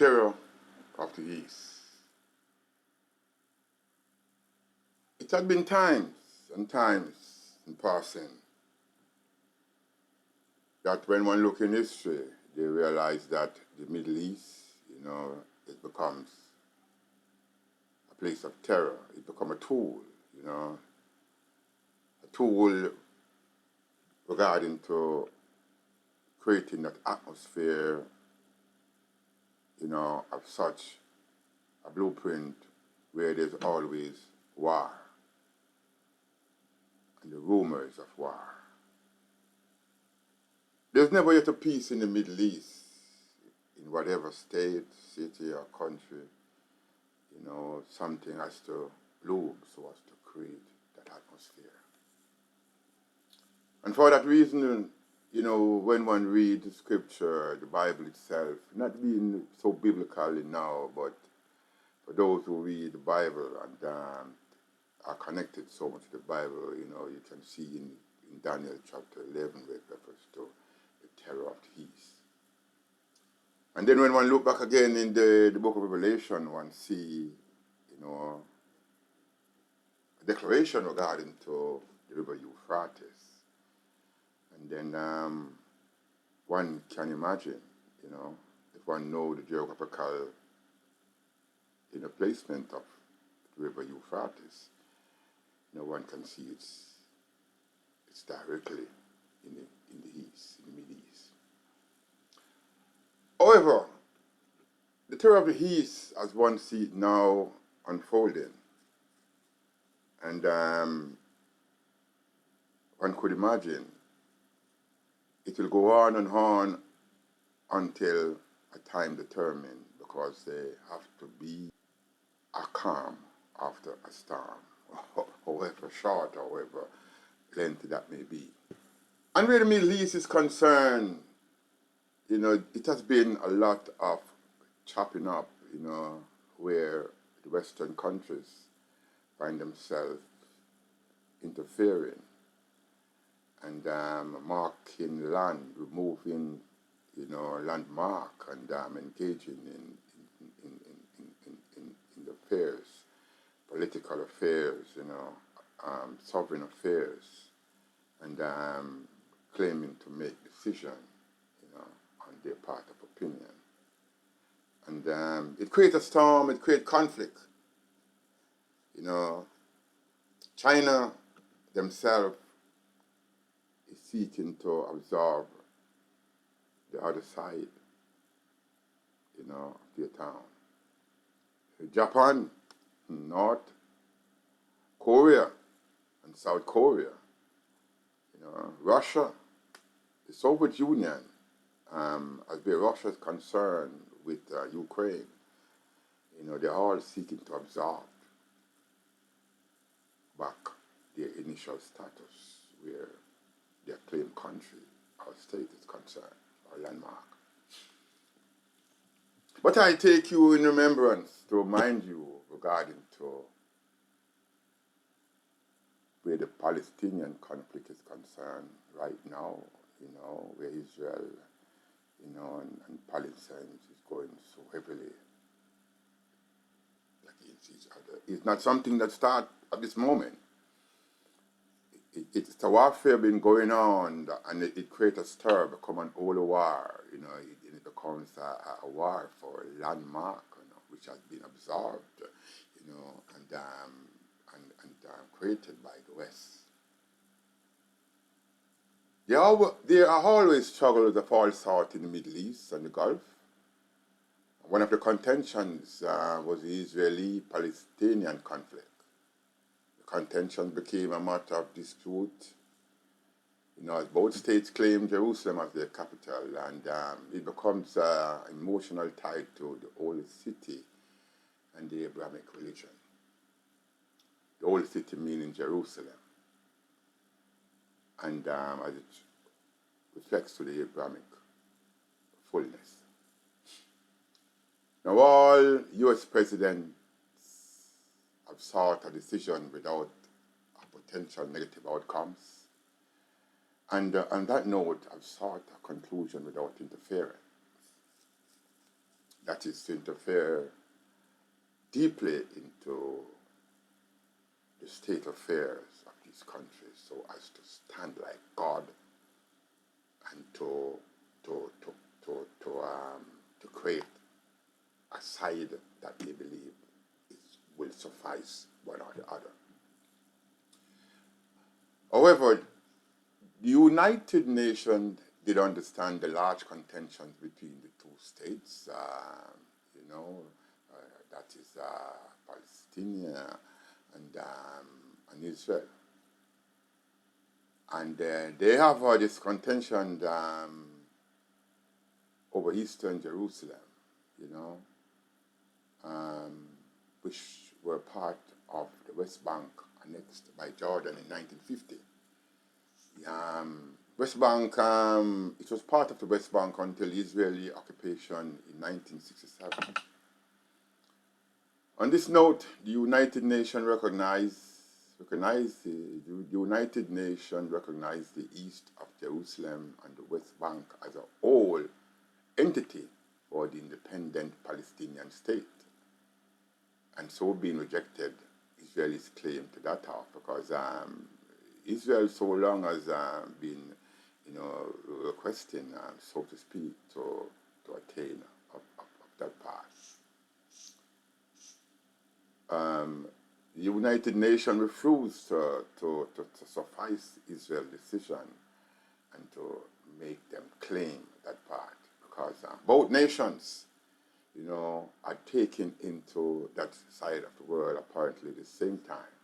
terror of the East. It had been times and times in passing that when one look in history, they realize that the Middle East, it becomes a place of terror. It becomes a tool, a tool regarding to creating that atmosphere, of such a blueprint where there's always war and the rumors of war. There's never yet a peace in the Middle East, in whatever state, city, or country. Something has to bloom so as to create that atmosphere. And for that reason, when one reads the scripture, the Bible itself, not being so biblically now, but for those who read the Bible and are connected so much to the Bible, you can see in Daniel chapter 11 where it refers to the terror of the East. And then when one look back again in the book of Revelation, one see, a declaration regarding to the river Euphrates. And then one can imagine, if one know the geographical, placement of the river Euphrates, one can see it's directly in the east, in the Middle East. However, the terror of the East, as one see it now unfolding, and one could imagine it will go on and on until a time determined, because they have to be a calm after a storm, however short, however lengthy that may be. And where the Middle East is concerned, it has been a lot of chopping up, where the Western countries find themselves interfering and marking land, removing, landmark, and engaging in the affairs, political affairs, sovereign affairs, and claiming to make decisions, on their part of opinion. And it creates a storm, it creates conflict. China themselves is seeking to absorb the other side, of their town. Japan, North Korea, and South Korea, Russia, the Soviet Union, as where Russia is concerned with Ukraine, they're all seeking to absorb back their initial status where their claimed country or state is concerned, or landmark. But I take you in remembrance to remind you regarding to where the Palestinian conflict is concerned right now, where Israel, and Palestinians is going so heavily against each other. It's not something that starts at this moment. It's a warfare been going on, and it creates a stir, become an old war, it becomes a war for a landmark, which has been absorbed, and created by the West. There are always struggles that fall out in the Middle East and the Gulf. One of the contentions was the Israeli-Palestinian conflict. The contention became a matter of dispute, as both states claim Jerusalem as their capital, and it becomes emotional tied to the Holy City and the Abrahamic religion. The Holy City meaning Jerusalem, and as it reflects to the Abrahamic fullness. Now, all U.S. presidents have sought a decision without a potential negative outcomes, and on that note, have sought a conclusion without interference. that is to interfere deeply into the state affairs of these countries so as to stand like God and to create a side that they believe will suffice one or the other. However, the United Nations did understand the large contentions between the two states, that is Palestine and Israel. And they have this contention over eastern Jerusalem, which were part of the West Bank annexed by Jordan in 1950. West Bank, it was part of the West Bank until Israeli occupation in 1967. On this note, the United Nations recognized the east of Jerusalem and the West Bank as a whole entity for the independent Palestinian state, and so being rejected Israel's claim to that half, because Israel so long has been, requesting, so to speak, to attain of that part. The United Nations refused to suffice Israel's decision and to make them claim that part, because both nations, are taken into that side of the world apparently at the same time.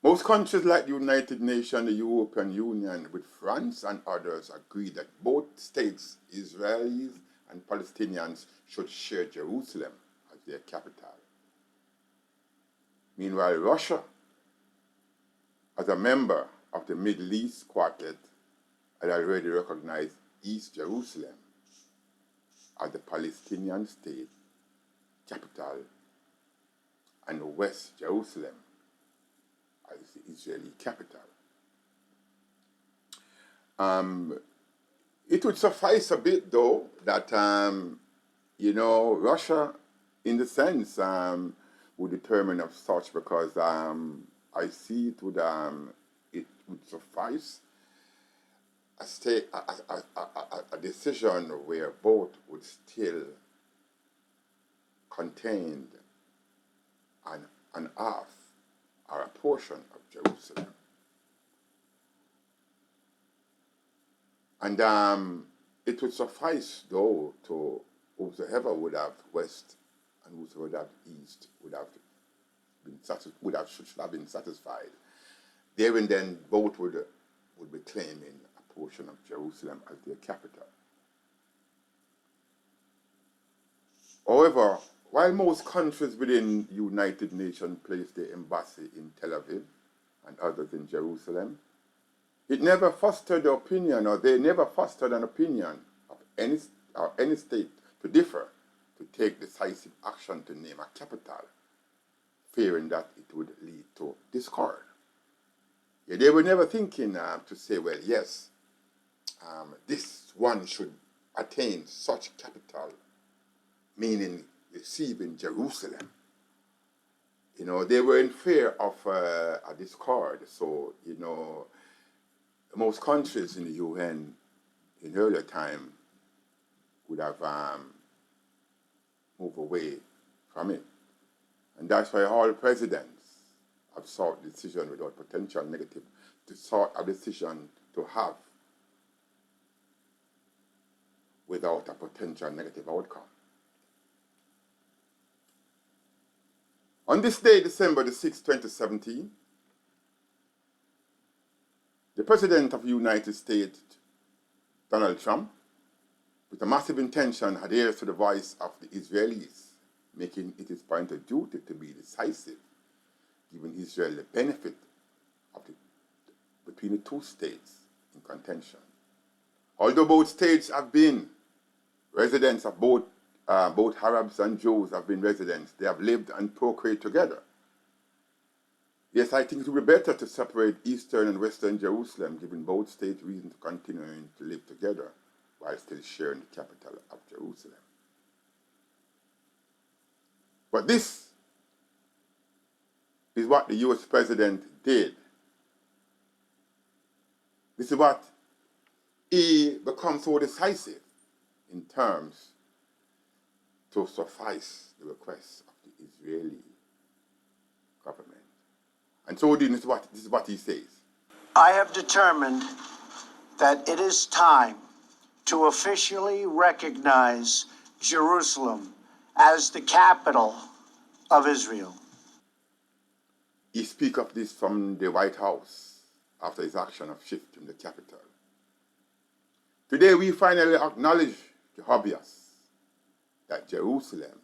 Most countries like the United Nations, the European Union, with France and others, agree that both states, Israelis and Palestinians, should share Jerusalem as their capital. Meanwhile, Russia, as a member of the Middle East Quartet, had already recognized East Jerusalem as the Palestinian state capital and West Jerusalem as the Israeli capital. It would suffice a bit, though, that, Russia, in the sense, would determine of such, because I see it would suffice a decision where both would still contain an half or a portion of Jerusalem. And it would suffice, though, to whosoever would have west and whosoever would have east should have been satisfied. There and then both would be claiming a portion of Jerusalem as their capital. However, while most countries within the United Nations place their embassy in Tel Aviv and others in Jerusalem, it never fostered the opinion, or they never fostered an opinion of any state to differ, to take decisive action to name a capital, fearing that it would lead to discord. Yeah, they were never thinking to say, well, yes, this one should attain such capital, meaning receiving Jerusalem. They were in fear of a discord. So, most countries in the UN in earlier time would have moved away from it. And that's why all presidents have sought decision without potential negative, to sought a decision to have without a potential negative outcome. On this day, December the 6th, 2017, the President of the United States, Donald Trump, with a massive intention, adheres to the voice of the Israelis, making it his point of duty to be decisive, giving Israel the benefit of between the two states in contention. Although both states have been residents of both Arabs and Jews have been residents, they have lived and procreated together. Yes, I think it would be better to separate Eastern and Western Jerusalem, giving both states reason to continue to live together while still sharing the capital of Jerusalem. But this is what the US president did. This is what he becomes so decisive in terms to suffice the requests of the Israeli government. And so this is what he says. I have determined that it is time to officially recognize Jerusalem as the capital of Israel. He speaks of this from the White House after his action of shifting the capital. Today we finally acknowledge the obvious, that Jerusalem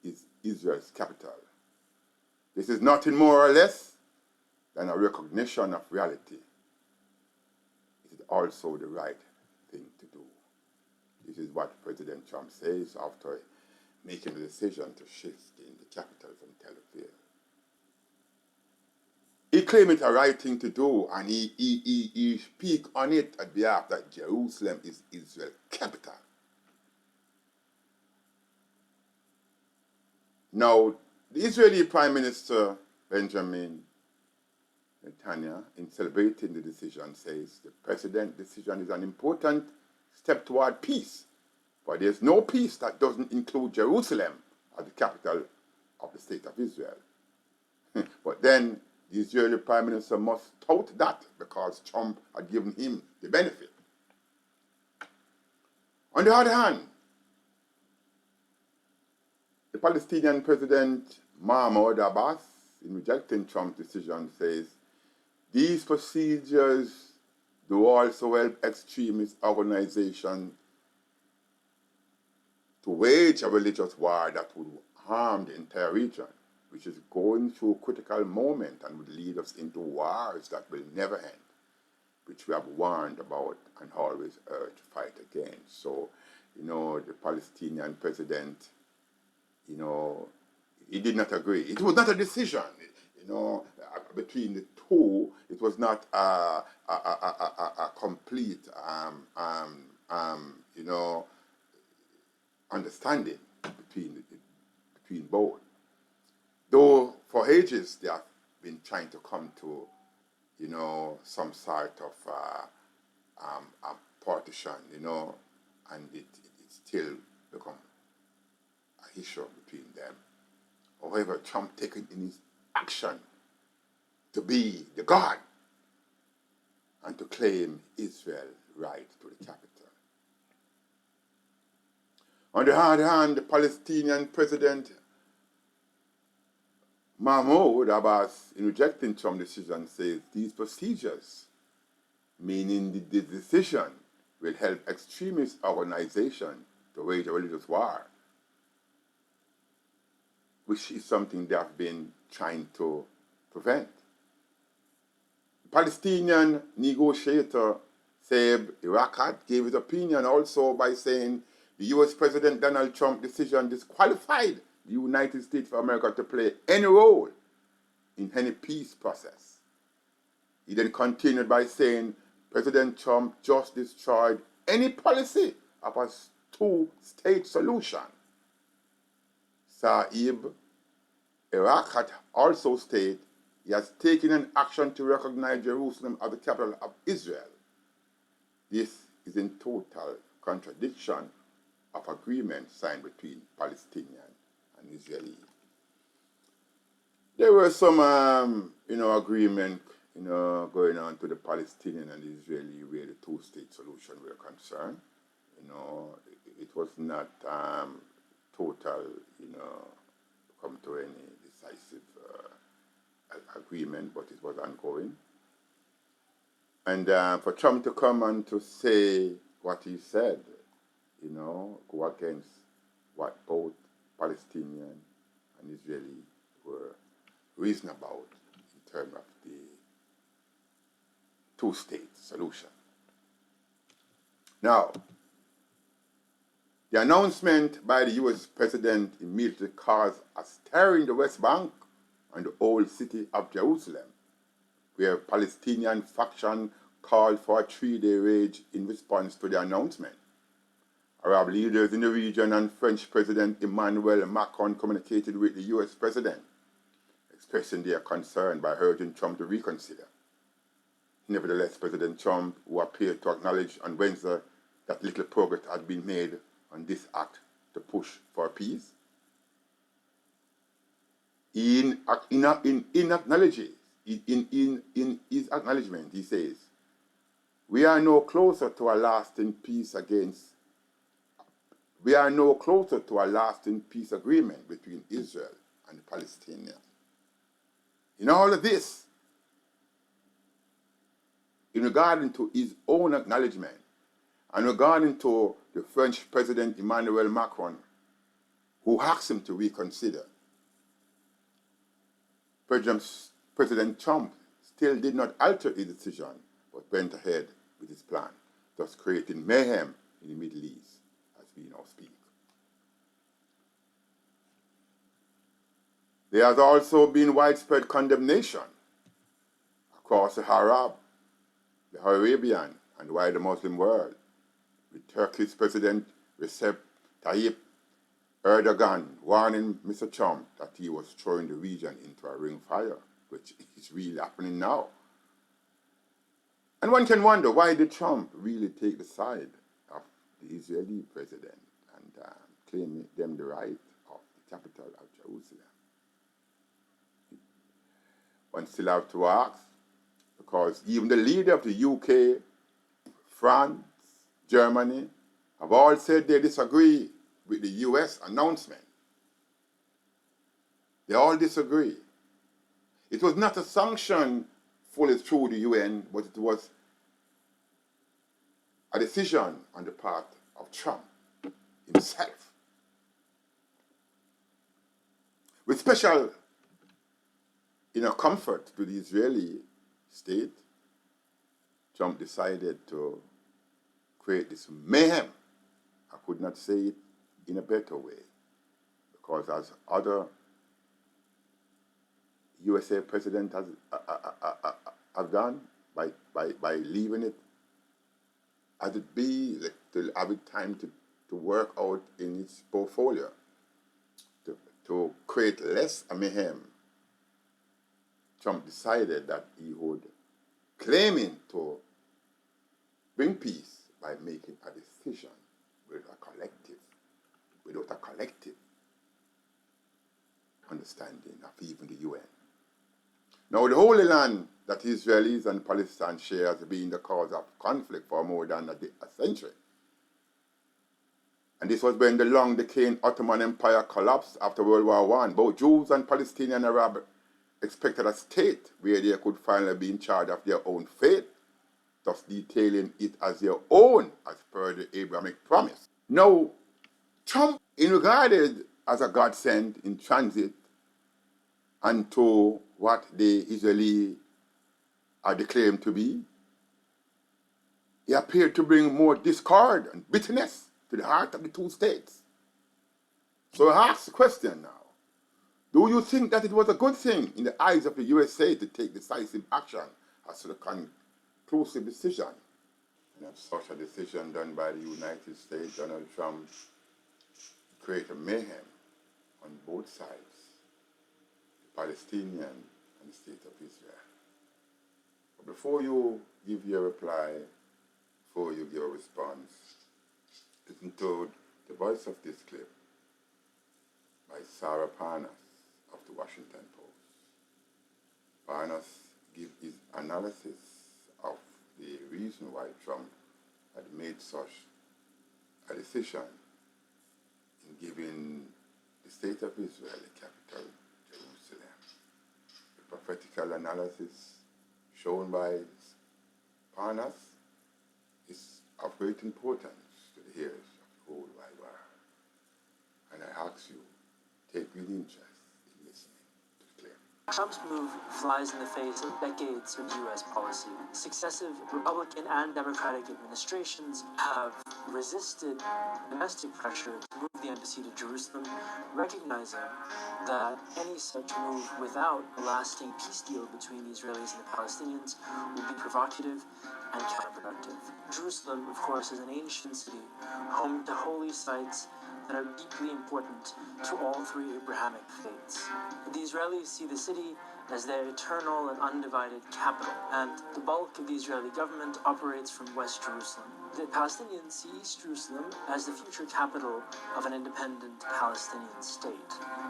is Israel's capital. This is nothing more or less than a recognition of reality. It is also the right thing to do. This is what President Trump says after making the decision to shift in the capital from Tel Aviv. He claimed it a right thing to do, and he speaks on it at behalf that Jerusalem is Israel's capital. Now, the Israeli Prime Minister Benjamin Netanyahu, in celebrating the decision, says the president's decision is an important step toward peace, but there's no peace that doesn't include Jerusalem as the capital of the state of Israel. But then the Israeli Prime Minister must tout that because Trump had given him the benefit. On the other hand, the Palestinian President Mahmoud Abbas, in rejecting Trump's decision, says these procedures do also help extremist organizations to wage a religious war that would harm the entire region, which is going through a critical moment and would lead us into wars that will never end, which we have warned about and always urged to fight against. So, the Palestinian president, he did not agree. It was not a decision, between the two. It was not a complete, understanding between both. Though for ages they have been trying to come to, some sort of a partition, and it still become an issue between them. However, Trump taken in his action to be the God and to claim Israel's right to the capital. On the other hand, the Palestinian president Mahmoud Abbas, in rejecting Trump's decision, says these procedures, meaning the decision, will help extremist organizations to wage a religious war, which is something they have been trying to prevent. The Palestinian negotiator Saeb Erekat gave his opinion also by saying the US President Donald Trump's decision disqualified the United States of America to play any role in any peace process. He then continued by saying President Trump just destroyed any policy of a two-state solution. Saeb Erekat also stated he has taken an action to recognize Jerusalem as the capital of Israel. This is in total contradiction of agreement signed between Palestinians and Israeli. There were some, agreement, going on to the Palestinian and the Israeli where the two-state solution were concerned. It was not total, come to any decisive agreement, but it was ongoing. And for Trump to come and to say what he said, go against what both Palestinian and Israeli were reasoning about in terms of the two-state solution. Now, the announcement by the US president immediately caused a stir in the West Bank and the old city of Jerusalem, where Palestinian faction called for a 3-day rage in response to the announcement. Arab leaders in the region and French President Emmanuel Macron communicated with the US President, expressing their concern by urging Trump to reconsider. Nevertheless, President Trump, who appeared to acknowledge on Wednesday that little progress had been made on this act to push for peace, in his acknowledgement, he says, we are no closer to a lasting peace agreement between Israel and the Palestinians. In all of this, in regarding to his own acknowledgement and regarding to the French President Emmanuel Macron, who asked him to reconsider, President Trump still did not alter his decision, but went ahead with his plan, thus creating mayhem in the Middle East as we now speak. There has also been widespread condemnation across the Arab, the Arabian, and wider Muslim world, with Turkey's President Recep Tayyip Erdogan warning Mr. Trump that he was throwing the region into a ring of fire, which is really happening now. And one can wonder, why did Trump really take the side of the Israeli president and claim them the right of the capital of Jerusalem? One still have to ask, because even the leader of the UK, France, Germany, have all said they disagree with the US announcement. They all disagree. It was not a sanction fully through the UN, but it was a decision on the part of Trump himself. With special comfort to the Israeli state, Trump decided to create this mayhem. I could not say it in a better way, because as other USA president have done by leaving it as it be, to have it time to work out in its portfolio, to create less mayhem. Trump decided that he would claiming to bring peace by making a decision without a collective understanding of even the UN. Now, the Holy Land that Israelis and Palestinians share has been the cause of conflict for more than a century. And this was when the long decaying Ottoman Empire collapsed after World War I. Both Jews and Palestinian Arab expected a state where they could finally be in charge of their own fate, thus detailing it as their own as per the Abrahamic promise. Now, Trump is regarded as a godsend in transit and to what the Israelis are declared to be. He appeared to bring more discord and bitterness to the heart of the two states. So I ask the question now, do you think that it was a good thing in the eyes of the USA to take decisive action as to the conclusive decision? And if such a decision done by the United States, Donald Trump, create a mayhem on both sides, the Palestinian and the state of Israel. But before you give your reply, before you give a response, listen to the voice of this clip by Sarah Parnas of the Washington Post. Parnas gives his analysis of the reason why Trump had made such a decision in giving the state of Israel the capital, Jerusalem. The prophetical analysis shown by Parnas is of great importance to the ears of the whole wide world. And I ask you, take real interest in listening to the clip. Trump's move flies in the face of decades of U.S. policy. Successive Republican and Democratic administrations have resisted domestic pressure to move the embassy to Jerusalem, recognizing that any such move without a lasting peace deal between the Israelis and the Palestinians would be provocative and counterproductive. Jerusalem, of course, is an ancient city, home to holy sites that are deeply important to all three Abrahamic faiths. The Israelis see the city as their eternal and undivided capital, and the bulk of the Israeli government operates from West Jerusalem. The Palestinians see East Jerusalem as the future capital of an independent Palestinian state.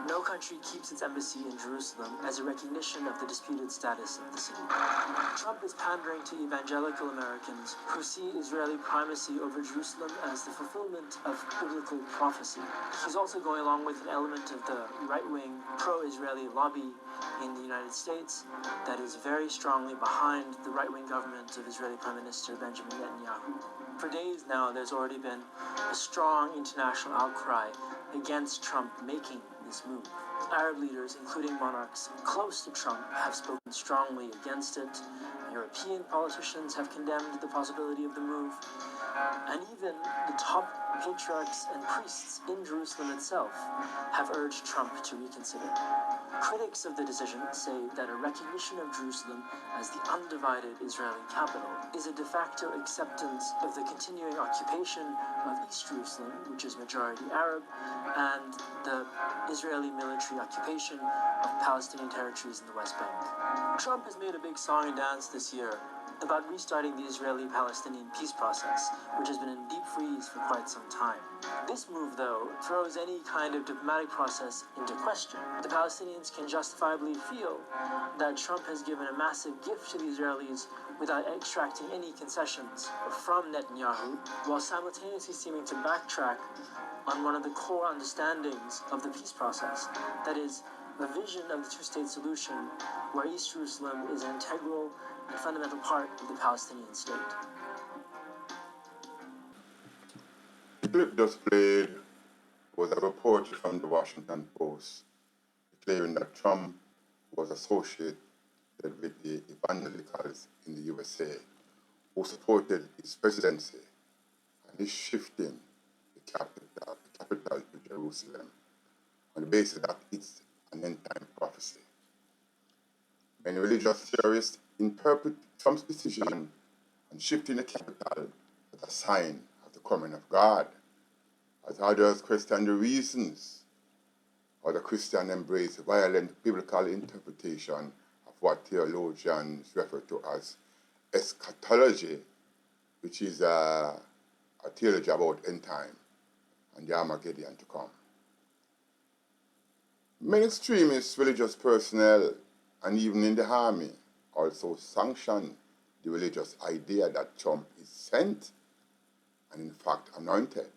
No country keeps its embassy in Jerusalem as a recognition of the disputed status of the city. Trump is pandering to evangelical Americans who see Israeli primacy over Jerusalem as the fulfillment of biblical prophecy. He's also going along with an element of the right-wing pro-Israeli lobby in the United States that is very strongly behind the right-wing government of Israeli Prime Minister Benjamin Netanyahu. For days now, there's already been a strong international outcry against Trump making this move. Arab leaders, including monarchs close to Trump, have spoken strongly against it. European politicians have condemned the possibility of the move. And even the top patriarchs and priests in Jerusalem itself have urged Trump to reconsider. Critics of the decision say that a recognition of Jerusalem as the undivided Israeli capital is a de facto acceptance of the continuing occupation of East Jerusalem, which is majority Arab, and the Israeli military occupation of Palestinian territories in the West Bank. Trump has made a big song and dance this year about restarting the Israeli-Palestinian peace process, which has been in deep freeze for quite some time. This move, though, throws any kind of diplomatic process into question. The Palestinians can justifiably feel that Trump has given a massive gift to the Israelis without extracting any concessions from Netanyahu, while simultaneously seeming to backtrack on one of the core understandings of the peace process, that is, a vision of the two-state solution where East Jerusalem is an integral and fundamental part of the Palestinian state. The clip just played was a report from the Washington Post declaring that Trump was associated with the evangelicals in the USA who supported his presidency and is shifting the capital to Jerusalem on the basis that it's an end-time prophecy. Many religious theorists interpret Trump's decision on shifting the capital as a sign of the coming of God, as others question the reasons or the Christian embrace violent biblical interpretation of what theologians refer to as eschatology, which is a theology about end time and the Armageddon to come. Many extremist religious personnel and even in the army also sanction the religious idea that Trump is sent and in fact anointed.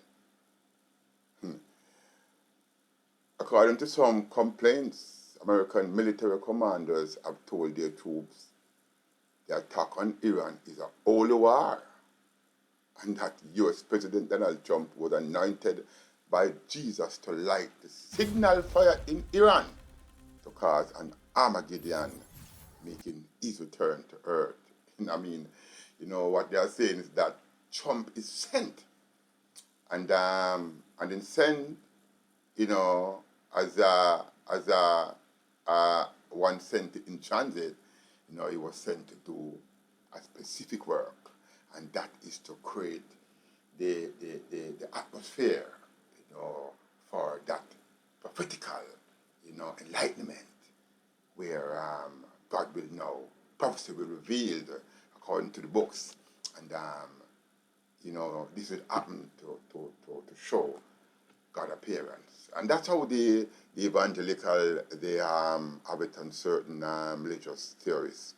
According to some complaints, American military commanders have told their troops the attack on Iran is a holy war and that US President Donald Trump was anointed by Jesus to light the signal fire in Iran to cause an Armageddon, making his return to earth. I mean, what they are saying is that Trump is sent, and then sent, as one sent in transit, he was sent to do a specific work, and that is to create the atmosphere, for that prophetical, enlightenment, where God will know, prophecy will be revealed according to the books, and this will happen to show God appearance, and that's how the evangelical they have it on certain religious theories,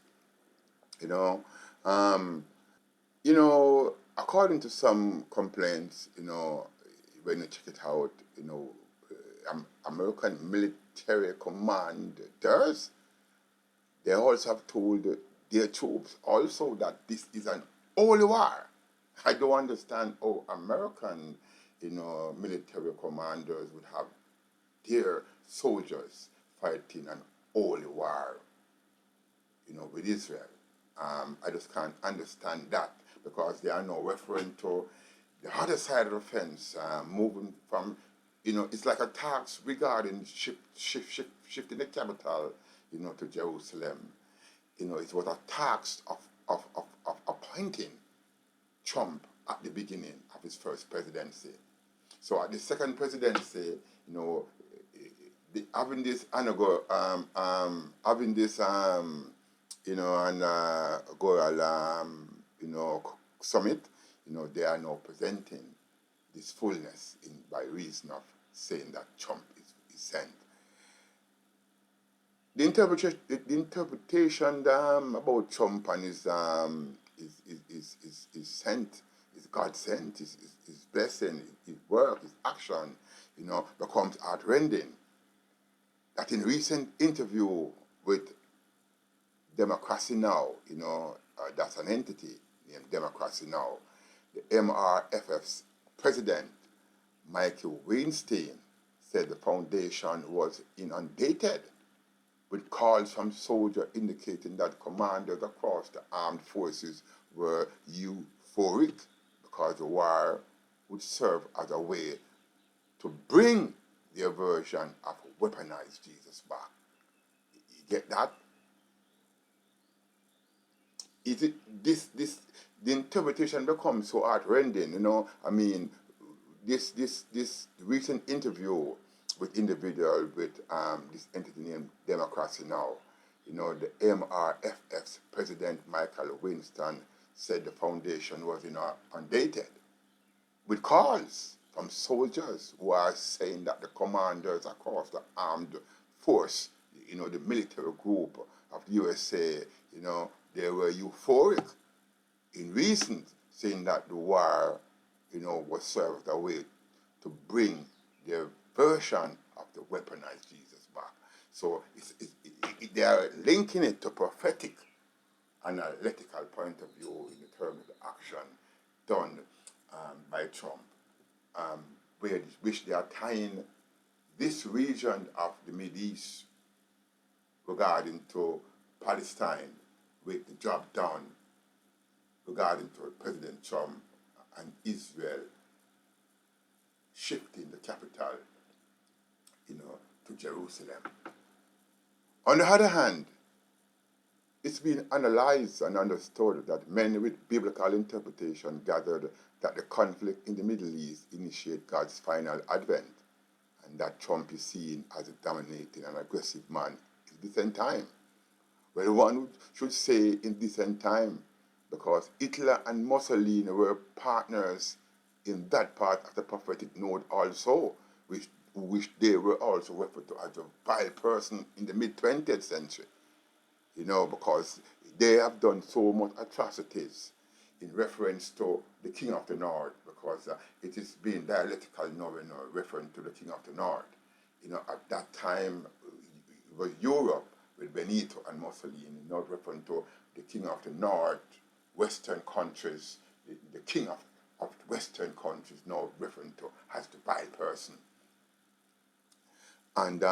according to some complaints, when you check it out, American military commanders, they also have told their troops also that this is an holy war. I don't understand how American, military commanders would have their soldiers fighting an holy war, with Israel. I just can't understand that, because they are now referring to the other side of the fence, moving from, it's like a tax regarding shifting the capital, to Jerusalem. It was a tax of appointing Trump at the beginning of his first presidency. So at the second presidency, having this summit, they are now presenting this fullness by reason of saying that Trump is sent. The interpretation about Trump and his sent, his God sent, his blessing, his work, his action, becomes heartrending. That in recent interview with Democracy Now, that's an entity named Democracy Now, the MRFF's president, Michael Weinstein, said the foundation was inundated with calls from soldiers indicating that commanders across the armed forces were euphoric because the war would serve as a way to bring their version of weaponized Jesus back. You get that? Is it the interpretation becomes so heartrending, this recent interview with individual with this entity named Democracy Now, the MRFF's president Michael Winston said the foundation was undated with calls from soldiers who are saying that the commanders across the armed force, the military group of the USA, they were euphoric in reason, saying that the war, was served a way to bring their version of the weaponized Jesus back. So they are linking it to prophetic, analytical point of view in the terms of the action done by Trump, which they are tying this region of the Middle East regarding to Palestine with the job done regarding to President Trump and Israel shifting the capital, to Jerusalem. On the other hand, it's been analyzed and understood that many with biblical interpretation gathered that the conflict in the Middle East initiated God's final advent, and that Trump is seen as a dominating and aggressive man in this end time. Well, one should say in this end time, because Hitler and Mussolini were partners in that part of the prophetic node also, which they were also referred to as a vile person in the mid-20th century, because they have done so much atrocities in reference to the King of the North, because it is being dialectical now, referring to the King of the North. At that time, it was Europe with Benito and Mussolini, not referring to the King of the North, Western countries, the King of the Western countries, now referring to as the vile person. And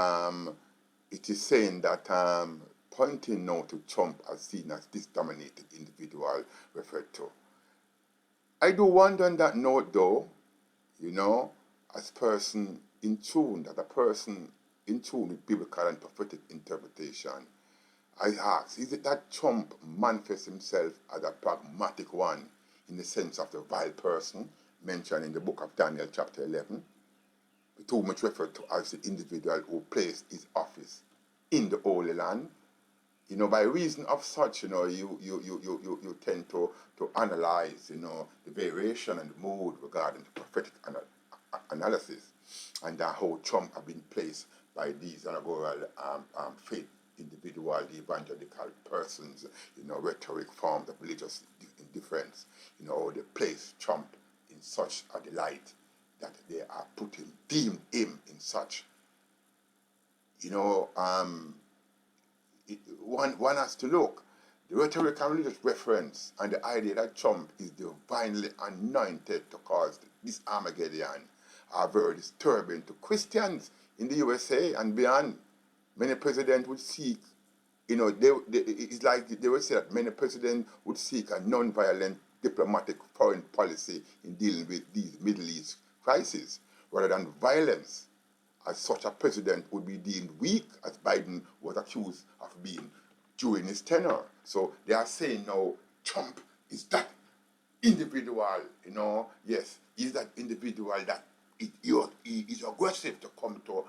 it is saying that pointing now to Trump as seen as this dominated individual referred to. I do wonder on that note though, as person in tune, that a person in tune with biblical and prophetic interpretation, I ask, is it that Trump manifests himself as a pragmatic one in the sense of the vile person mentioned in the book of Daniel chapter 11, too much referred to as the individual who placed his office in the Holy Land? By reason of such, you tend to analyze, the variation and the mood regarding the prophetic analysis, and how Trump have been placed by these inaugural faith individual, the evangelical persons, rhetoric forms of religious indifference, they place Trump in such a delight that they are deemed him in such. One has to look. The rhetoric and religious reference and the idea that Trump is divinely anointed to cause this Armageddon are very disturbing to Christians in the USA and beyond. Many presidents would seek, it's like they would say that many presidents would seek a non-violent diplomatic foreign policy in dealing with these Middle East crises, rather than violence, as such a president would be deemed weak, as Biden was accused of being during his tenure. So they are saying now Trump is that individual, yes, he's that individual that he is aggressive to come to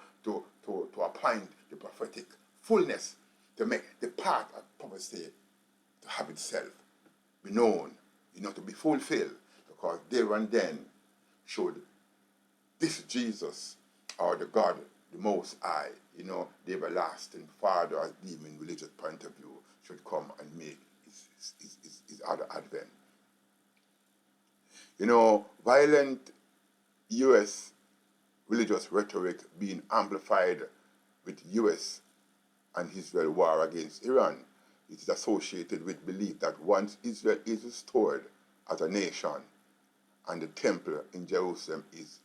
appoint the prophetic fullness, to make the part of prophecy to have itself be known, to be fulfilled, because there and then should this Jesus or the God, the Most High, the everlasting Father, as deemed in religious point of view, should come and make his other advent. Violent U.S. religious rhetoric being amplified with U.S. and Israel war against Iran. It is associated with belief that once Israel is restored as a nation and the temple in Jerusalem is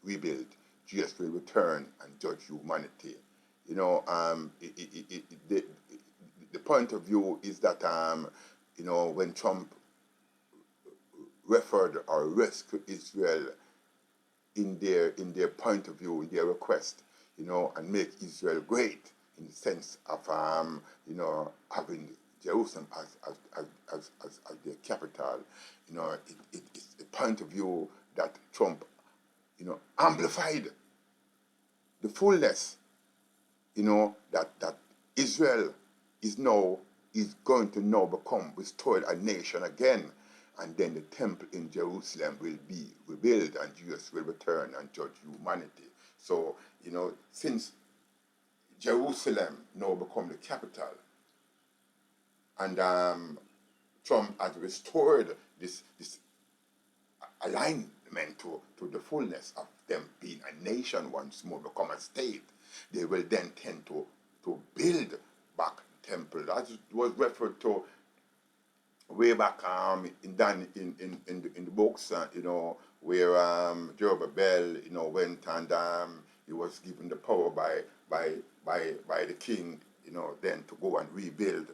rebuilt, Jesus will return and judge humanity. The point of view is that when Trump referred or rescued Israel in their point of view, in their request, and make Israel great in the sense of having Jerusalem as their capital. It's the point of view that Trump amplified the fullness, that Israel is going to now become restored a nation again, and then the temple in Jerusalem will be rebuilt and Jesus will return and judge humanity. So, since Jerusalem now become the capital, and Trump has restored this alignment to the fullness of them being a nation once more, become a state, they will then tend to build back the temple. That was referred to way back in the books, where Rebbe, went and he was given the power by the king, then to go and rebuild,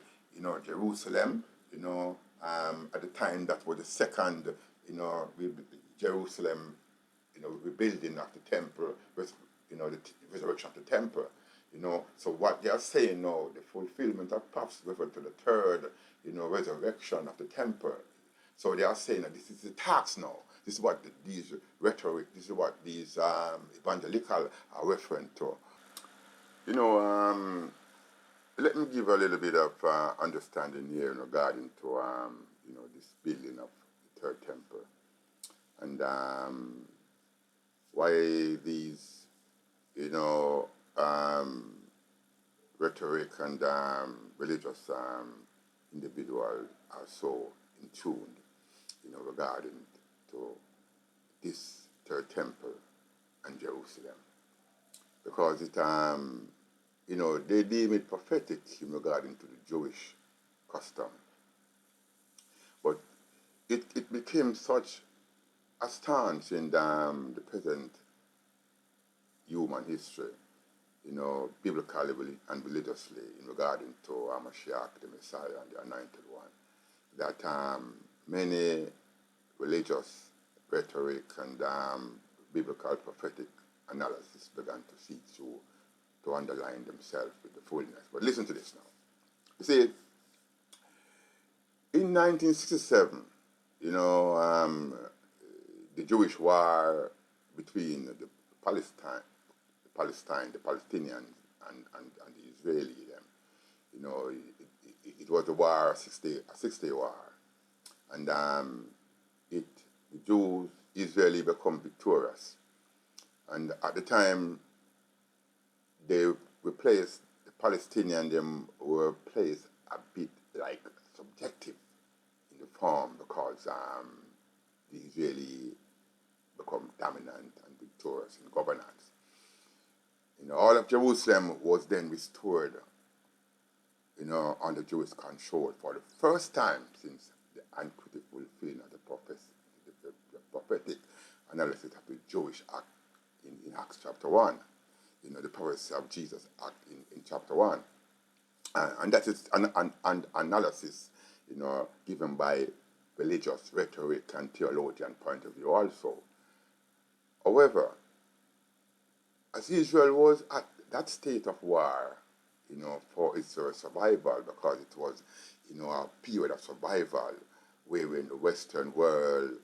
Jerusalem, at the time that was the second, Jerusalem, rebuilding of the temple, the resurrection of the temple, So what they are saying now, the fulfillment of prophecy referred to the third, resurrection of the temple. So they are saying that this is the task now. This is what these rhetoric, this is what these evangelical are referring to. Let me give a little bit of understanding here regarding to this building of the third temple, and why these rhetoric and religious individuals are so in tune, regarding to this third temple and Jerusalem, because it they deem it prophetic in regarding to the Jewish custom. But it became such a stance in the present human history, biblically and religiously, in regarding to Mashiach, the Messiah, and the Anointed One, that many religious rhetoric and biblical prophetic analysis began to see through to underline themselves with the fullness. But listen to this now. You see, in 1967, the Jewish war between the Palestinians, and the Israeli, it was a war, a six-day war, and the Jews, Israeli, become victorious, and at the time they replaced the Palestinians. Them were placed a bit like subjective in the form, because the Israeli become dominant and victorious in governance. All of Jerusalem was then restored, under Jewish control for the first time since the uncritical fulfilling of the prophetic analysis of the Jewish act in Acts chapter 1. The prophecy of Jesus act in chapter 1. And that is an analysis, given by religious rhetoric and theologian point of view also. However, as Israel was at that state of war, for its survival, because it was, a period of survival wherein the Western world,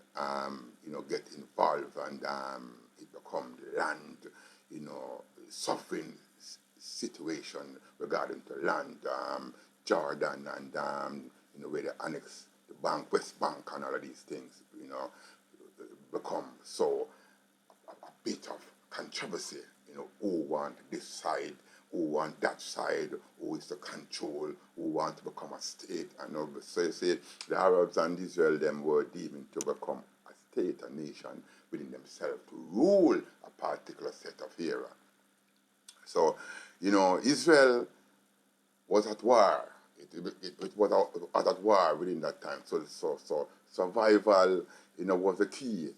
get involved and it becomes land, suffering situation regarding to land, Jordan and, where they annex the bank, West Bank and all of these things, become so a bit of controversy, who want this side, who want that side, who is to control, who want to become a state. And all. So you see, the Arabs and Israel, them were deeming to become a state, a nation within themselves, to rule a particular set of era. So, Israel was at war. It was at war within that time. So survival, was the key.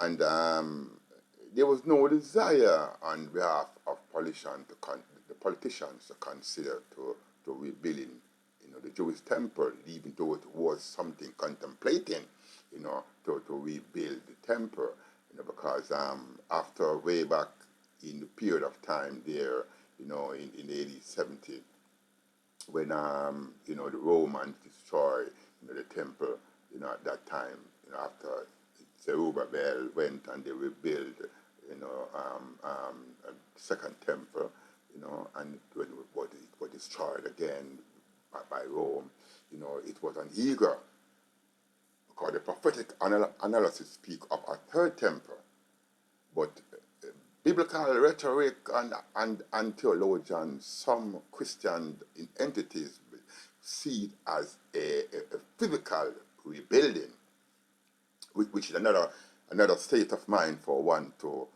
And there was no desire on behalf of the politicians to consider to rebuilding, the Jewish temple, even though it was something contemplating, to rebuild the temple, because after way back in the period of time there, in the AD 70, when the Romans destroyed the temple, at that time, after Zerubbabel went and they rebuilt, a second temple, and when it was destroyed again by Rome, it was an eager, because the prophetic analysis speak of a third temple, but biblical rhetoric and theologians, some Christian entities see it as a physical rebuilding, which is another state of mind for one to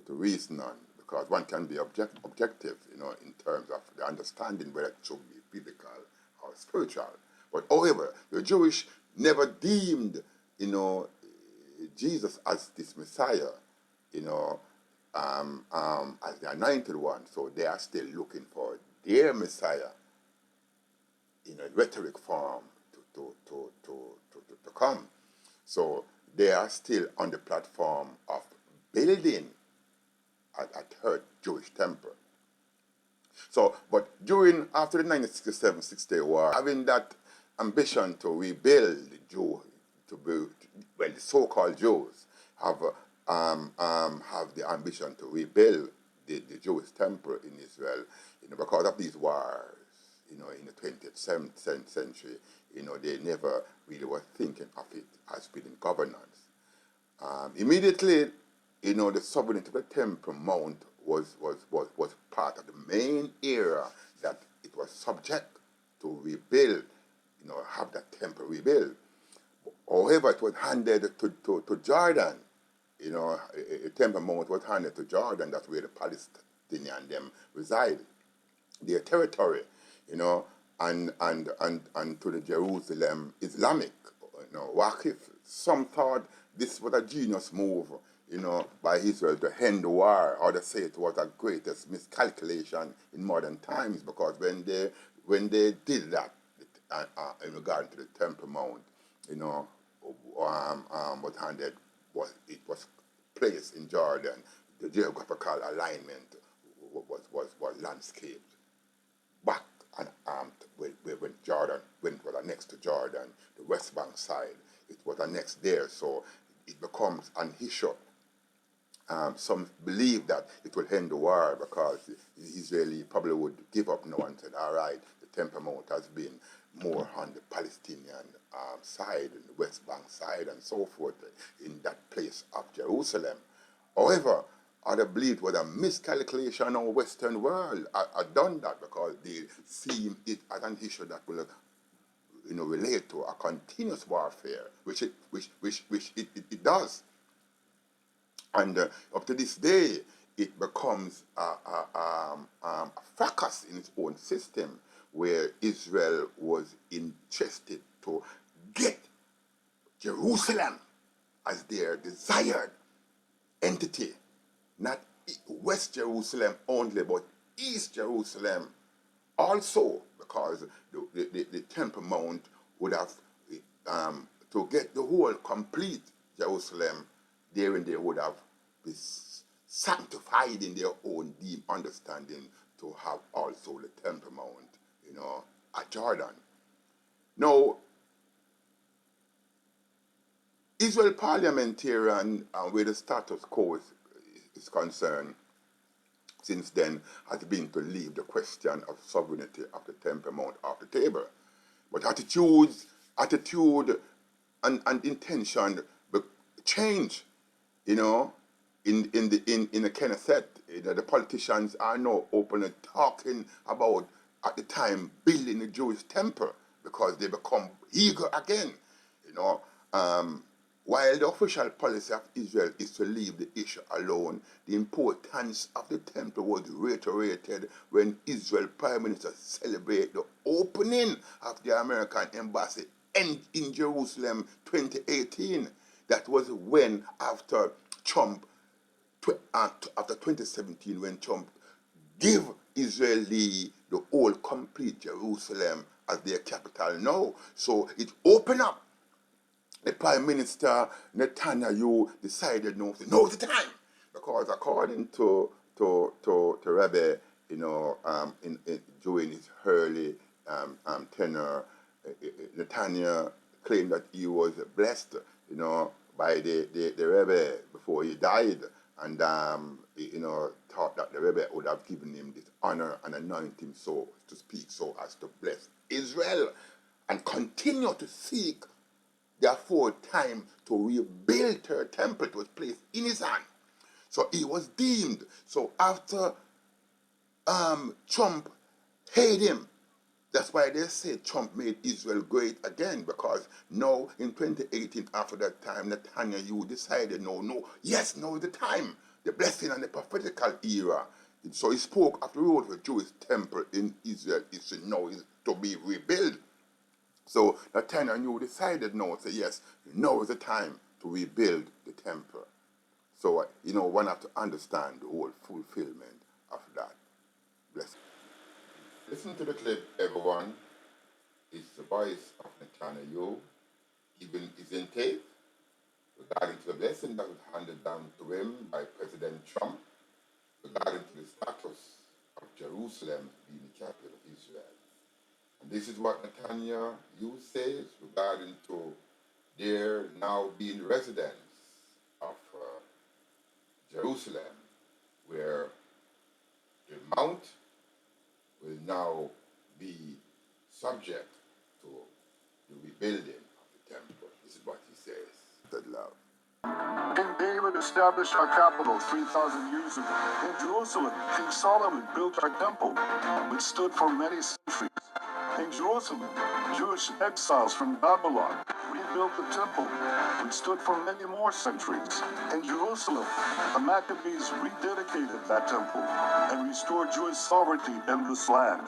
reason on, because one can be objective, in terms of the understanding whether it should be physical or spiritual. But however, the Jewish never deemed, Jesus as this Messiah, as the anointed one. So they are still looking for their Messiah in a rhetoric form to come. So they are still on the platform of building a third Jewish temple. So, but after the 1967-68 war, having that ambition to rebuild the so-called Jews have the ambition to rebuild the Jewish temple in Israel, because of these wars, in the 20th century, they never really were thinking of it as being governance. Immediately, the sovereignty of the Temple Mount was part of the main era that it was subject to rebuild, have that temple rebuilt. However, it was handed to Jordan. A Temple Mount was handed to Jordan. That's where the Palestinians them reside, their territory, and to the Jerusalem Islamic, Waqif. Some thought this was a genius move, by Israel to end the war, or they say it was the greatest miscalculation in modern times, because when they did that, in regard to the Temple Mount, it was placed in Jordan. The geographical alignment was landscaped back and when it was next to Jordan, the West Bank side, it was next there, so it becomes an issue. Some believe that it will end the war, because the Israeli probably would give up now and said, all right, the Temple Mount has been more on the Palestinian side, and the West Bank side, and so forth, in that place of Jerusalem. However, others believe it was a miscalculation on the Western world. I done that because they see it as an issue that will, relate to a continuous warfare, which it does. And up to this day, it becomes a fracas in its own system, where Israel was interested to get Jerusalem as their desired entity, not West Jerusalem only, but East Jerusalem also, because the Temple Mount would have, to get the whole complete Jerusalem, they would have been sanctified in their own deep understanding to have also the Temple Mount, at Jordan. Now, Israel parliamentarian, where the status quo is concerned, since then, has been to leave the question of sovereignty of the Temple Mount off the table. But attitude and intention change, you know, in the Knesset. The politicians are now openly talking about, at the time, building the Jewish temple because they become eager again, you know. While the official policy of Israel is to leave the issue alone, the importance of the temple was reiterated when Israel Prime Minister celebrated the opening of the American embassy in Jerusalem 2018. That was when, after 2017, when Trump gave Israeli the whole complete Jerusalem as their capital now. So it opened up. The Prime Minister Netanyahu decided now's the time, because according to Rebbe, you know, during his early tenure, Netanyahu claimed that he was blessed, you know, by the Rebbe before he died, and you know, thought that the Rebbe would have given him this honor and anointing so to speak, so as to bless Israel and continue to seek therefore time to rebuild her temple. It was placed in his hand. So he was deemed. So after Trump hated him, that's why they say Trump made Israel great again, because now in 2018, after that time, Netanyahu decided, now is the time, the blessing and the prophetical era. So he spoke of the road of the Jewish temple in Israel is to be rebuilt. So Netanyahu decided now, say yes, now is the time to rebuild the temple. So, you know, one have to understand the whole fulfillment of that blessing. Listen to the clip, everyone. It's the voice of Netanyahu giving his intake regarding to the blessing that was handed down to him by President Trump regarding to the status of Jerusalem being the capital of Israel. And this is what Netanyahu says regarding to there now being residents of Jerusalem, where the mount will now be subject to the rebuilding of the temple. This is what he says. That love. King David established our capital 3,000 years ago. In Jerusalem, King Solomon built our temple, which stood for many centuries. In Jerusalem, Jewish exiles from Babylon rebuilt the temple, which stood for many more centuries. In Jerusalem, the Maccabees rededicated that temple and restored Jewish sovereignty in this land.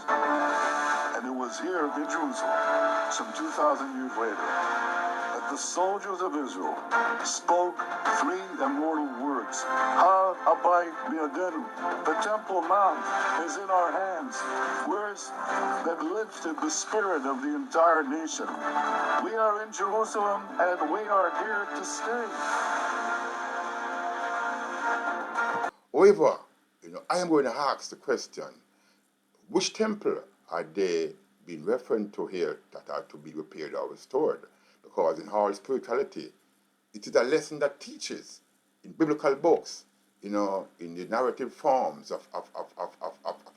And it was here in Jerusalem, some 2,000 years later, that the soldiers of Israel spoke three immortal words. Ha Abai Biadenu. The Temple Mount is in our hands. Words that lifted the spirit of the entire nation. We are in Jerusalem and we are here to stay. However, you know, I am going to ask the question, which temple are they being referred to here that are to be repaired or restored? Because in all spirituality, it is a lesson that teaches in biblical books, you know, in the narrative forms of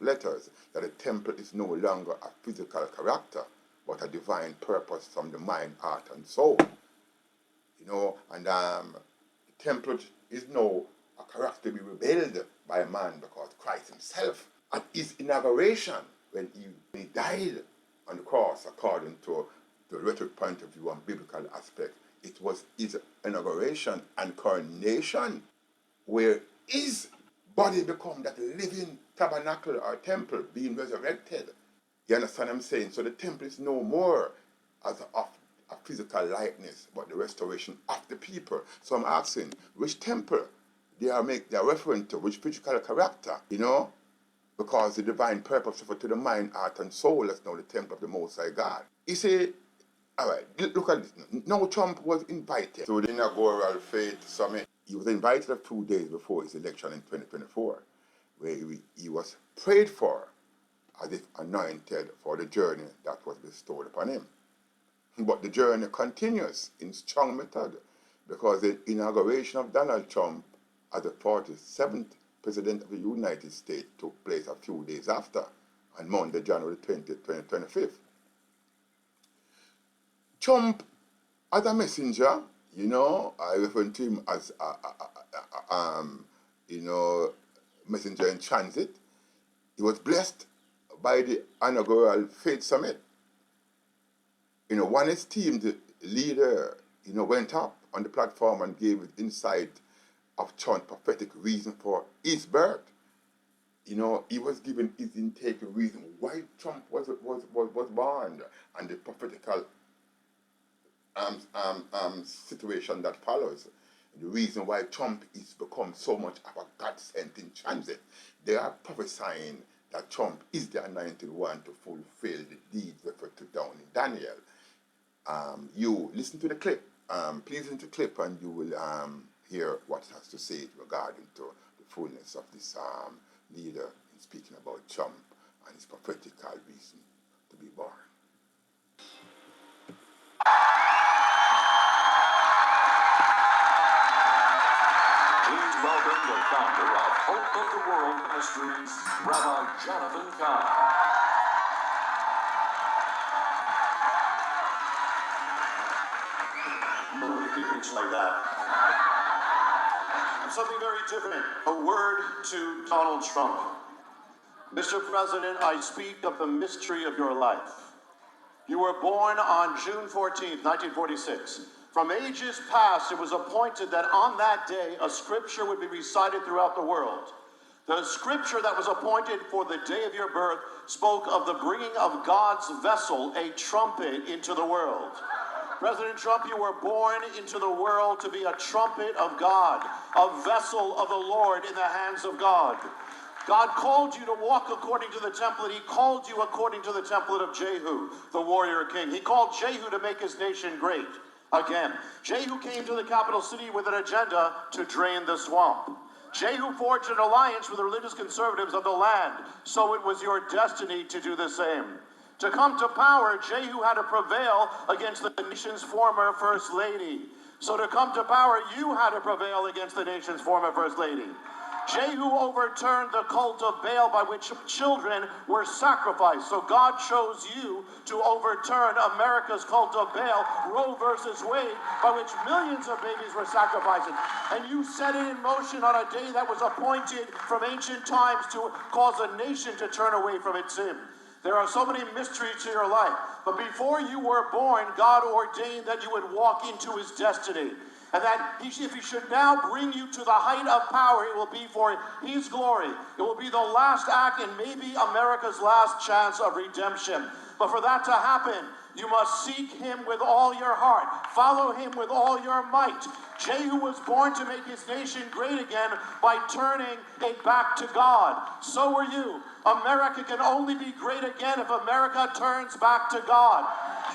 letters, that a temple is no longer a physical character, but a divine purpose from the mind, heart, and soul. You know, and the temple is now a character to be rebuilt by man, because Christ himself, at his inauguration, when he died on the cross, according to the rhetoric point of view and biblical aspect, it was his inauguration and coronation where his body become that living tabernacle or temple being resurrected. You understand what I'm saying? So the temple is no more as a physical likeness, but the restoration of the people. So I'm asking, which temple they are referring to, which physical character, you know? Because the divine purpose referred to the mind, heart, and soul, that's now the temple of the Most High God. You see, all right, look at this. Now Trump was invited to the inaugural Faith Summit. He was invited a few days before his election in 2024, where he was prayed for as if anointed for the journey that was bestowed upon him. But the journey continues in strong method, because the inauguration of Donald Trump as the 47th President of the United States took place a few days after, on Monday, January 20th, 2025. Trump, as a messenger, I refer to him as messenger in transit. He was blessed by the inaugural Faith Summit. One esteemed leader, went up on the platform and gave insight of Trump's prophetic reason for his birth. He was given his intake reason why Trump was born and the prophetical situation that follows. The reason why Trump is become so much of a God sent in transit. They are prophesying that Trump is the anointed one to fulfill the deeds referred to down in Daniel. You listen to the clip. Please listen to the clip and you will hear what it has to say regarding to the fullness of this leader in speaking about Trump and his prophetical reason to be born. Please welcome the founder of Hope of the World Ministries, Rabbi Jonathan Kahn. Preach like that. Something very different. A word to Donald Trump. Mr. President, I speak of the mystery of your life. You were born on June 14th, 1946. From ages past, it was appointed that on that day, a scripture would be recited throughout the world. The scripture that was appointed for the day of your birth spoke of the bringing of God's vessel, a trumpet, into the world. President Trump, you were born into the world to be a trumpet of God, a vessel of the Lord in the hands of God. God called you to walk according to the template. He called you according to the template of Jehu, the warrior king. He called Jehu to make his nation great again. Jehu came to the capital city with an agenda to drain the swamp. Jehu forged an alliance with the religious conservatives of the land, so it was your destiny to do the same. To come to power, Jehu had to prevail against the nation's former first lady. So to come to power, you had to prevail against the nation's former first lady. Jehu overturned the cult of Baal by which children were sacrificed. So God chose you to overturn America's cult of Baal, Roe versus Wade, by which millions of babies were sacrificed. And you set it in motion on a day that was appointed from ancient times to cause a nation to turn away from its sin. There are so many mysteries to your life. But before you were born, God ordained that you would walk into his destiny. And that if he should now bring you to the height of power, it will be for his glory. It will be the last act and maybe America's last chance of redemption. But for that to happen, you must seek him with all your heart. Follow him with all your might. Jehu was born to make his nation great again by turning it back to God. So are you. America can only be great again if America turns back to God.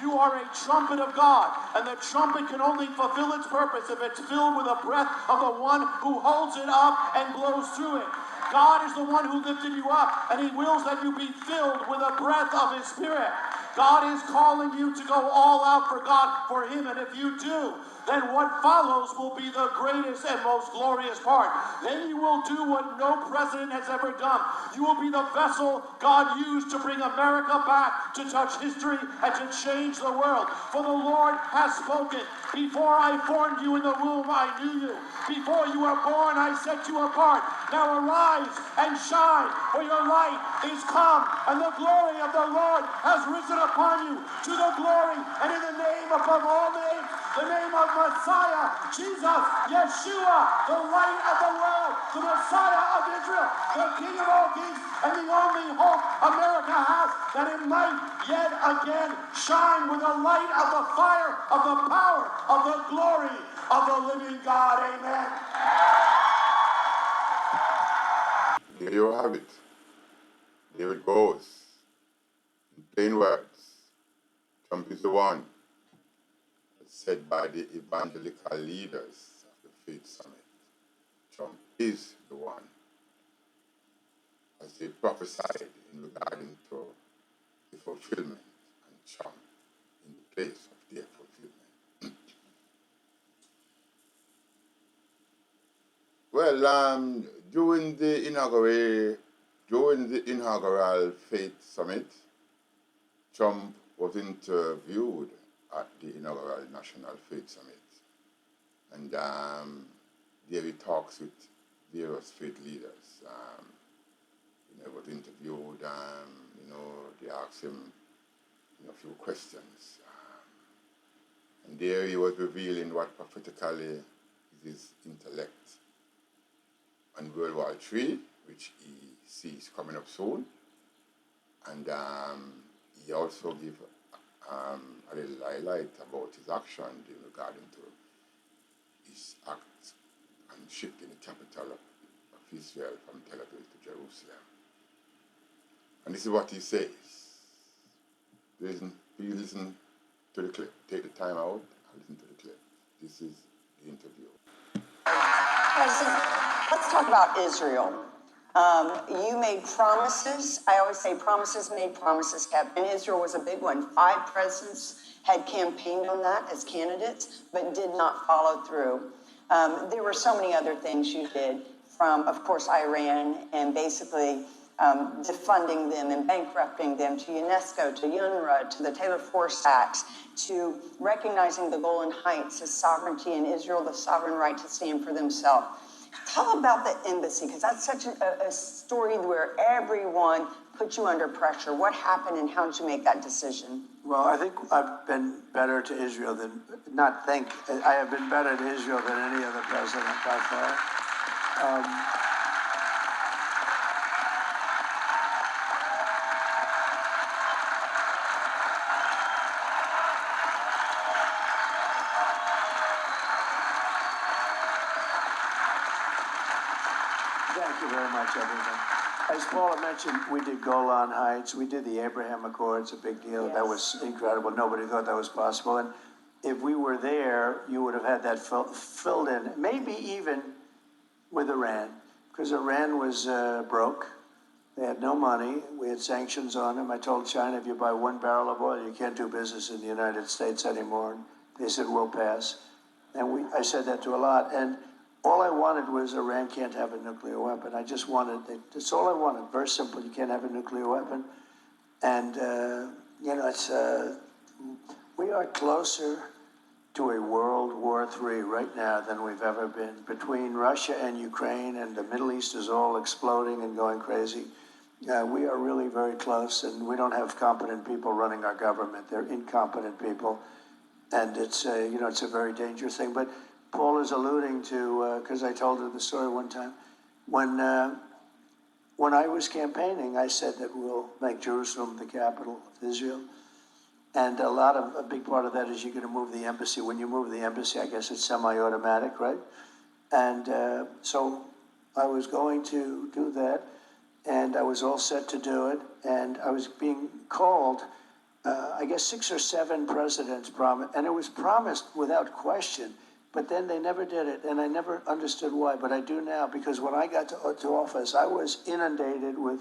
You are a trumpet of God, and the trumpet can only fulfill its purpose if it's filled with the breath of the one who holds it up and blows through it. God is the one who lifted you up, and he wills that you be filled with the breath of his Spirit. God is calling you to go all out for God, for him, and if you do, then what follows will be the greatest and most glorious part. Then you will do what no president has ever done. You will be the vessel God used to bring America back to touch history and to change the world. For the Lord has spoken. Before I formed you in the womb, I knew you. Before you were born, I set you apart. Now arise and shine, for your light is come, and the glory of the Lord has risen upon you. To the glory and in the name above all names, the name of Messiah, Jesus, Yeshua, the light of the world, the Messiah of Israel, the King of all kings, and the only hope America has, that it might yet again shine with the light of the fire, of the power, of the glory of the living God. Amen. There you have it. There it goes. In plain words, Trump is the one, said by the evangelical leaders of the Faith Summit. Trump is the one, as they prophesied in regarding to the fulfillment, and Trump in the place of their fulfillment. Well, during the inaugural Faith Summit, Trump was interviewed at the inaugural National Faith Summit, and there he talks with various faith leaders. He was interviewed. They asked him a few questions, and there he was revealing what prophetically is his intellect on World War III, which he sees coming up soon, and he also gave a little highlight about his action regarding to his act and shifting the capital of Israel from Tel Aviv to Jerusalem. And this is what he says. Listen to the clip. Take the time out and listen to the clip. This is the interview. President, let's talk about Israel. You made promises. I always say promises made, promises kept. And Israel was a big one. 5 presidents had campaigned on that as candidates, but did not follow through. There were so many other things you did, from, of course, Iran, and basically defunding them and bankrupting them, to UNESCO, to UNRWA, to the Taylor Force Acts, to recognizing the Golan Heights as sovereignty and Israel the sovereign right to stand for themselves. Tell about the embassy, because that's such a story where everyone put you under pressure. What happened and how did you make that decision? Well, I think I've been better to Israel than, I have been better to Israel than any other president by far. Thank you very much, everyone. As Paula mentioned, we did Golan Heights. We did the Abraham Accords, a big deal. Yes. That was incredible. Nobody thought that was possible. And if we were there, you would have had that filled in, maybe even with Iran, because Iran was broke. They had no money. We had sanctions on them. I told China, if you buy 1 barrel of oil, you can't do business in the United States anymore. They said, we'll pass. And I said that to a lot. And all I wanted was Iran can't have a nuclear weapon. I just wanted, that's all I wanted. Very simple. You can't have a nuclear weapon. And, we are closer to a World War III right now than we've ever been. Between Russia and Ukraine, and the Middle East is all exploding and going crazy. We are really very close, and we don't have competent people running our government. They're incompetent people. And it's a very dangerous thing. But Paul is alluding to, because I told her the story one time, when I was campaigning, I said that we'll make Jerusalem the capital of Israel. And a big part of that is you're going to move the embassy. When you move the embassy, I guess it's semi-automatic, right? And so I was going to do that, and I was all set to do it. And I was being called, I guess 6 or 7 presidents promised, and it was promised without question. But then they never did it, and I never understood why. But I do now, because when I got to office, I was inundated with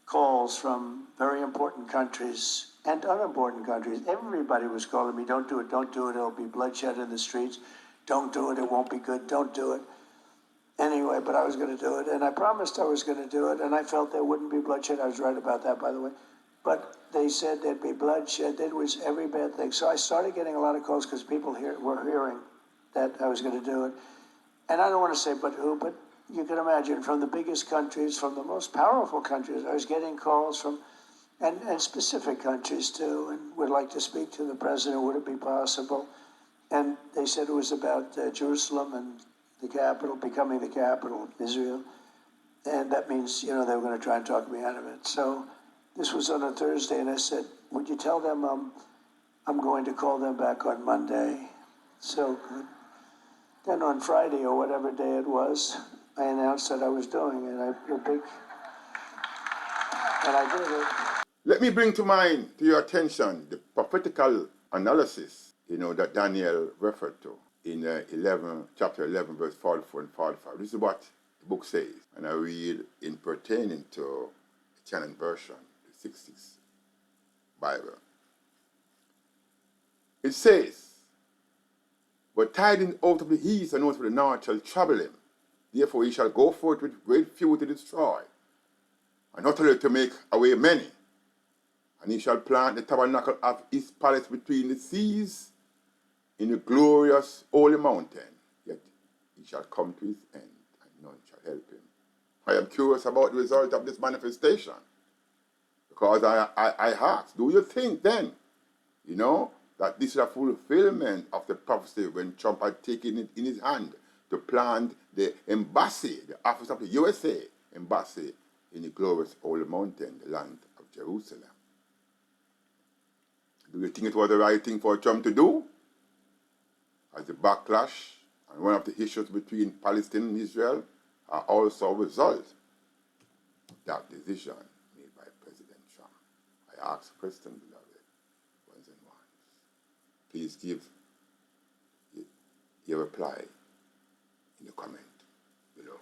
calls from very important countries and unimportant countries. Everybody was calling me, don't do it, it'll be bloodshed in the streets. Don't do it, it won't be good, don't do it. Anyway, but I was going to do it, and I promised I was going to do it, and I felt there wouldn't be bloodshed. I was right about that, by the way. But they said there'd be bloodshed. There was every bad thing. So I started getting a lot of calls because people were hearing that I was going to do it. And I don't want to say but who, but you can imagine, from the biggest countries, from the most powerful countries, I was getting calls from, and specific countries too, and would like to speak to the president, would it be possible? And they said it was about Jerusalem and the capital, becoming the capital of Israel. And that means, they were going to try and talk me out of it. So this was on a Thursday, and I said, would you tell them I'm going to call them back on Monday? So then on Friday, or whatever day it was, I announced that I was doing it. And I did it. Let me bring to your attention the prophetical analysis, that Daniel referred to in chapter 11, verse 44 and 45. This is what the book says, and I read in pertaining to the Canon version, the 6:6 Bible. It says, but tidings out of the east and out of the north shall trouble him, Therefore he shall go forth with great few to destroy, and utterly to make away many. And he shall plant the tabernacle of his palace between the seas in the glorious holy mountain. Yet he shall come to his end, and none shall help him. I am curious about the result of this manifestation, because I ask, do you think then, that this is a fulfillment of the prophecy when Trump had taken it in his hand to plant the embassy, the office of the USA embassy in the glorious holy mountain, the land of Jerusalem? Do you think it was the right thing for Trump to do? As the backlash and one of the issues between Palestine and Israel are also a result of that decision made by President Trump. I ask the question, beloved, ones and ones. Please give your reply in the comment below.